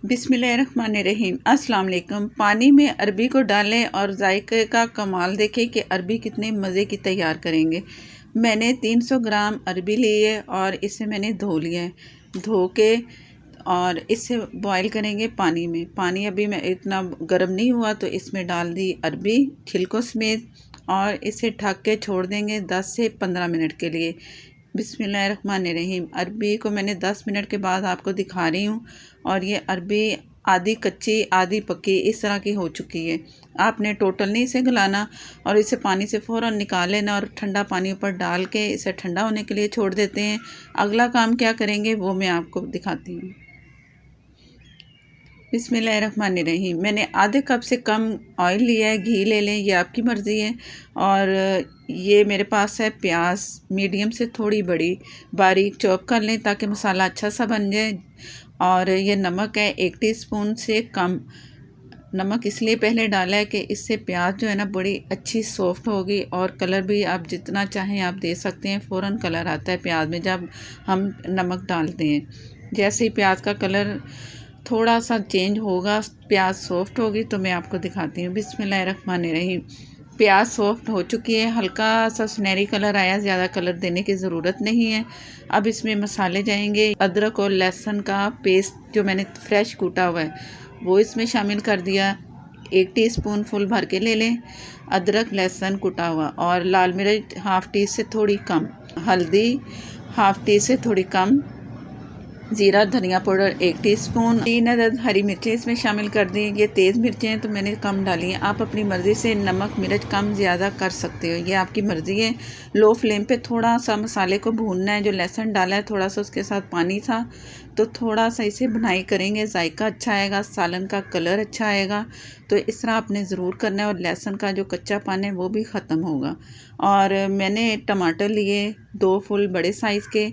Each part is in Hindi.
बिस्मिल्लाहिर्रहमानिर्रहीम। अस्सलाम वालेकुम। पानी में अरबी को डालें और जायके का कमाल देखें कि अरबी कितने मज़े की तैयार करेंगे। मैंने 300 ग्राम अरबी ली है और इसे मैंने धो लिया है। धो के और इसे बॉईल करेंगे पानी में। पानी अभी मैं इतना गर्म नहीं हुआ तो इसमें डाल दी अरबी छिलकों समेत और इसे ढक के छोड़ देंगे 10 से 15 मिनट के लिए। बिस्मिल्लाहिर्रहमानिर्रहीम। अरबी को मैंने 10 मिनट के बाद आपको दिखा रही हूँ और ये अरबी आधी कच्ची आधी पक्की इस तरह की हो चुकी है। आपने टोटल नहीं इसे गलाना और इसे पानी से फ़ौरन निकाल लेना और ठंडा पानी ऊपर डाल के इसे ठंडा होने के लिए छोड़ देते हैं। अगला काम क्या करेंगे वो मैं आपको दिखाती हूँ। बिस्मिल्लाहिर्रहमानिर्रहीम। मैंने आधे कप से कम ऑयल लिया है, घी ले लें, ये आपकी मर्ज़ी है। और ये मेरे पास है प्याज, मीडियम से थोड़ी बड़ी, बारीक चॉप कर लें ताकि मसाला अच्छा सा बन जाए। और ये नमक है 1 टीस्पून से कम। नमक इसलिए पहले डाला है कि इससे प्याज जो है ना बड़ी अच्छी सॉफ्ट होगी और कलर भी आप जितना चाहें आप दे सकते हैं। फ़ौरन कलर आता है प्याज में जब हम नमक डालते हैं। जैसे ही प्याज का कलर थोड़ा सा चेंज होगा, प्याज सॉफ्ट होगी तो मैं आपको दिखाती हूँ। बिस्मिल्लाहिर्रहमानिर्रहीम। प्याज सॉफ्ट हो चुकी है, हल्का सा सुनहरी कलर आया, ज़्यादा कलर देने की ज़रूरत नहीं है। अब इसमें मसाले जाएंगे। अदरक और लहसुन का पेस्ट जो मैंने फ्रेश कूटा हुआ है वो इसमें शामिल कर दिया। 1 टीस्पून फुल भर के ले लें अदरक लहसुन कुटा हुआ। और लाल मिर्च हाफ़ टी से थोड़ी कम, हल्दी हाफ़ टी से थोड़ी कम, ज़ीरा धनिया पाउडर 1 टीस्पून, 3 अदद हरी मिर्चें इसमें शामिल कर दी। ये तेज़ मिर्चें हैं तो मैंने कम डाली हैं। आप अपनी मर्ज़ी से नमक मिर्च कम ज़्यादा कर सकते हो, ये आपकी मर्ज़ी है। लो फ्लेम पे थोड़ा सा मसाले को भूनना है। जो लहसुन डाला है थोड़ा सा उसके साथ पानी था तो थोड़ा सा इसे भुनाई करेंगे, जायका अच्छा आएगा, सालन का कलर अच्छा आएगा। तो इस तरह आपने ज़रूर करना है और लहसुन का जो कच्चापन है वो भी ख़त्म होगा। और मैंने टमाटर लिए 2 फुल बड़े साइज़ के,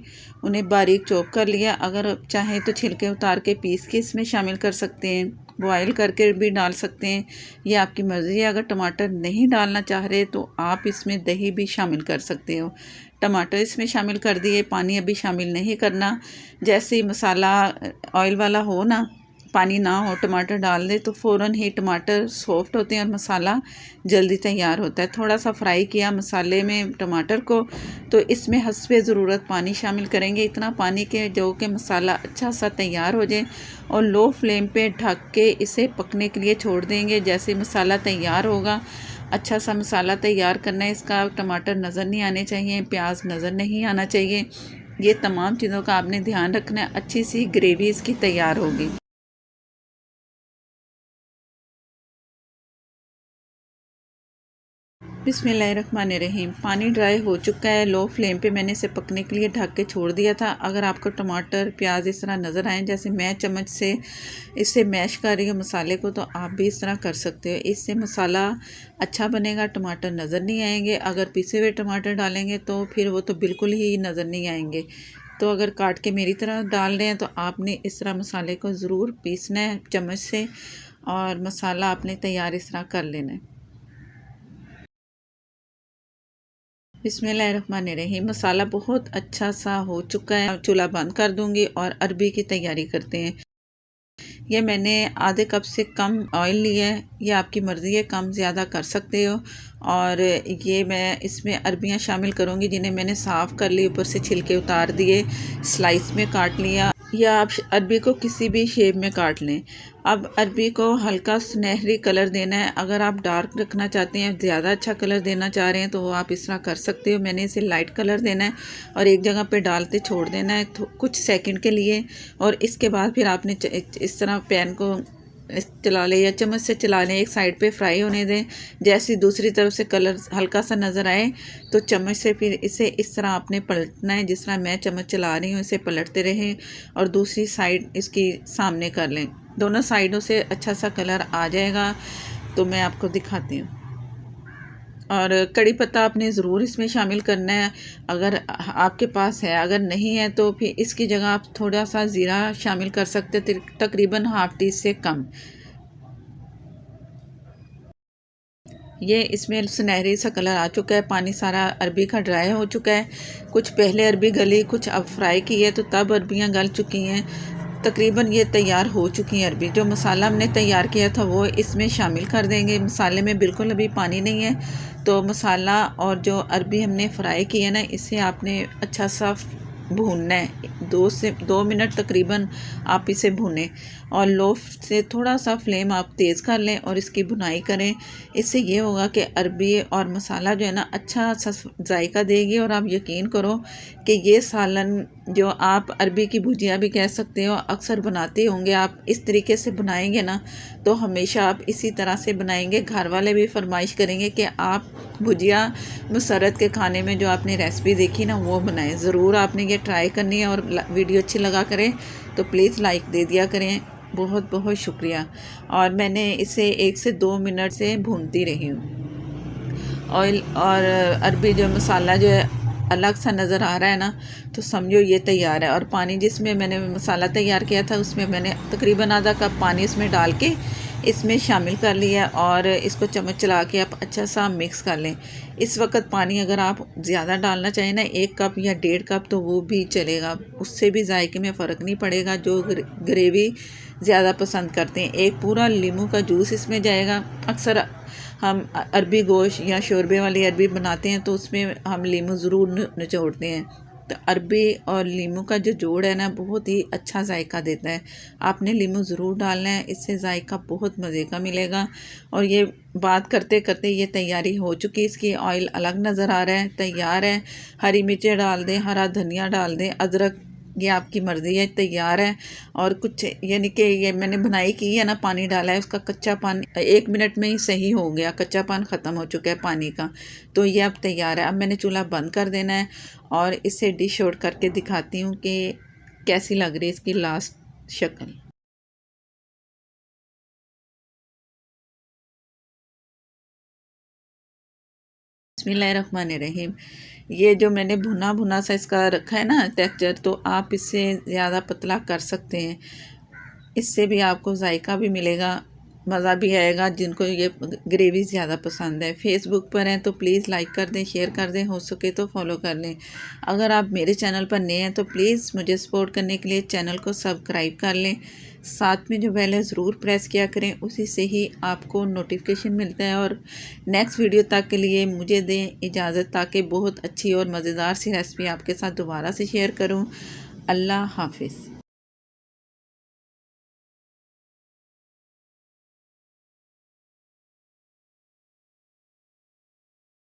उन्हें बारीक चॉप कर लिया। अगर चाहें तो छिलके उतार के पीस के इसमें शामिल कर सकते हैं, बॉयल करके भी डाल सकते हैं, ये आपकी मर्ज़ी है। अगर टमाटर नहीं डालना चाह रहे तो आप इसमें दही भी शामिल कर सकते हो। टमाटर इसमें शामिल कर दिए, पानी अभी शामिल नहीं करना। जैसे ही मसाला ऑयल वाला हो ना, पानी ना हो, टमाटर डाल दे तो फ़ौरन ही टमाटर सॉफ्ट होते हैं और मसाला जल्दी तैयार होता है। थोड़ा सा फ्राई किया मसाले में टमाटर को तो इसमें हस्बे ज़रूरत पानी शामिल करेंगे, इतना पानी के जो कि मसाला अच्छा सा तैयार हो जाए। और लो फ्लेम पे ढक के इसे पकने के लिए छोड़ देंगे। जैसे मसाला तैयार होगा, अच्छा सा मसाला तैयार करना है इसका। टमाटर नज़र नहीं आने चाहिए, प्याज नज़र नहीं आना चाहिए, ये तमाम चीज़ों का आपने ध्यान रखना है। अच्छी सी ग्रेवी इसकी तैयार होगी। बिस्मिल्लाहिर्रहमानिर्रहीम। पानी ड्राई हो चुका है, लो फ्लेम पे मैंने इसे पकने के लिए ढक के छोड़ दिया था। अगर आपको टमाटर प्याज इस तरह नज़र आए जैसे मैं चम्मच से इसे मैश कर रही हूँ मसाले को, तो आप भी इस तरह कर सकते हो। इससे मसाला अच्छा बनेगा, टमाटर नज़र नहीं आएंगे। अगर पिसे हुए टमाटर डालेंगे तो फिर वो तो बिल्कुल ही नज़र नहीं आएंगे। तो अगर काट के मेरी तरह डाल रहे हैं तो आपने इस तरह मसाले को ज़रूर पीसना है चम्मच से और मसाला आपने तैयार इस तरह कर लेना है। बिस्मिल्लाहिर्रहमानिर्रहीम। मसाला बहुत अच्छा सा हो चुका है, चूल्हा बंद कर दूंगी और अरबी की तैयारी करते हैं। ये मैंने आधे कप से कम ऑयल लिया है, ये आपकी मर्ज़ी है, कम ज़्यादा कर सकते हो। और ये मैं इसमें अरबियां शामिल करूँगी जिन्हें मैंने साफ़ कर ली, ऊपर से छिलके उतार दिए, स्लाइस में काट लिया, या आप अरबी को किसी भी शेप में काट लें। अब अरबी को हल्का सुनहरी कलर देना है। अगर आप डार्क रखना चाहते हैं, ज़्यादा अच्छा कलर देना चाह रहे हैं तो वो आप इस तरह कर सकते हो। मैंने इसे लाइट कलर देना है और एक जगह पे डालते छोड़ देना है कुछ सेकंड के लिए। और इसके बाद फिर आपने इस तरह पैन को चला लें या चम्मच से चला लें, एक साइड पे फ्राई होने दें। जैसे दूसरी तरफ से कलर हल्का सा नज़र आए तो चम्मच से फिर इसे इस तरह आपने पलटना है, जिस तरह मैं चम्मच चला रही हूँ इसे पलटते रहें और दूसरी साइड इसकी सामने कर लें। दोनों साइडों से अच्छा सा कलर आ जाएगा तो मैं आपको दिखाती हूँ। और कड़ी पत्ता आपने ज़रूर इसमें शामिल करना है अगर आपके पास है, अगर नहीं है तो फिर इसकी जगह आप थोड़ा सा ज़ीरा शामिल कर सकते, तकरीबन हाफ़ टी से कम। ये इसमें सुनहरी सा कलर आ चुका है, पानी सारा अरबी का ड्राई हो चुका है। कुछ पहले अरबी गली, कुछ अब फ्राई की है तो तब अरबियां गल चुकी हैं। तकरीबन ये तैयार हो चुकी है अरबी। जो मसाला हमने तैयार किया था वो इसमें शामिल कर देंगे। मसाले में बिल्कुल अभी पानी नहीं है, तो मसाला और जो अरबी हमने फ्राई की है ना, इसे आपने अच्छा सा भूनना है। 2 मिनट तकरीबन आप इसे भूनें और लो से थोड़ा सा फ्लेम आप तेज़ कर लें और इसकी भुनाई करें। इससे ये होगा कि अरबी और मसाला जो है ना अच्छा सा जायका देगी। और आप यकीन करो कि ये सालन जो आप अरबी की भुजिया भी कह सकते हो, अक्सर बनाते होंगे, आप इस तरीके से बनाएंगे ना तो हमेशा आप इसी तरह से बनाएंगे। घर वाले भी फरमाइश करेंगे कि आप भुजिया मसरत के खाने में जो आपने रेसिपी देखी ना वो बनाएं। ज़रूर आपने ये ट्राई करनी है। और वीडियो अच्छी लगा करें तो प्लीज़ लाइक दे दिया करें। बहुत बहुत शुक्रिया। और मैंने इसे 1 से 2 मिनट से भूनती रही हूँ। ऑयल और अरबी जो मसाला जो है अलग सा नज़र आ रहा है ना, तो समझो ये तैयार है। और पानी जिसमें मैंने मसाला तैयार किया था उसमें मैंने तकरीबन आधा कप पानी इसमें डाल के इसमें शामिल कर लिया और इसको चम्मच चला के आप अच्छा सा मिक्स कर लें। इस वक्त पानी अगर आप ज़्यादा डालना चाहें ना, 1 कप या 1.5 कप, तो वो भी चलेगा, उससे भी जायके में फ़र्क नहीं पड़ेगा। जो ग्रेवी ज़्यादा पसंद करते हैं, एक पूरा नींबू का जूस इसमें जाएगा। अक्सर हम अरबी गोश्त या शोरबे वाली अरबी बनाते हैं तो उसमें हम नींबू ज़रूर निचोड़ते हैं। तो अरबी और नींबू का जो जोड़ है ना बहुत ही अच्छा जायका देता है। आपने नींबू ज़रूर डालना है, इससे जायका बहुत मज़े का मिलेगा। और ये बात करते करते ये तैयारी हो चुकी है। इसकी ऑयल अलग नज़र आ रहा है, तैयार है। हरी मिर्चें डाल दें, हरा धनिया डाल दें, अदरक, ये आपकी मर्ज़ी है, तैयार है। और कुछ यानी कि ये मैंने बुनाई की है ना, पानी डाला है, उसका कच्चा पानी 1 मिनट में ही सही हो गया, कच्चा पानी ख़त्म हो चुका है पानी का। तो ये अब तैयार है। अब मैंने चूल्हा बंद कर देना है और इसे डिश आउट करके दिखाती हूँ कि कैसी लग रही है इसकी लास्ट शक्ल। बिस्मिल्लाहिर्रहमानिर्रहीम। ये जो मैंने भुना भुना सा इसका रखा है ना टेक्सचर, तो आप इससे ज़्यादा पतला कर सकते हैं। इससे भी आपको जायका भी मिलेगा, मज़ा भी आएगा। जिनको ये ग्रेवी ज़्यादा पसंद है, फेसबुक पर हैं तो प्लीज़ लाइक कर दें, शेयर कर दें, हो सके तो फॉलो कर लें। अगर आप मेरे चैनल पर नए हैं तो प्लीज़ मुझे सपोर्ट करने के लिए चैनल को सब्सक्राइब कर लें। साथ में जो बेल है ज़रूर प्रेस किया करें, उसी से ही आपको नोटिफिकेशन मिलता है। और नेक्स्ट वीडियो तक के लिए मुझे दें इजाज़त, ताकि बहुत अच्छी और मज़ेदार सी रेसिपी आपके साथ दोबारा से शेयर करूँ। अल्लाह हाफिज़।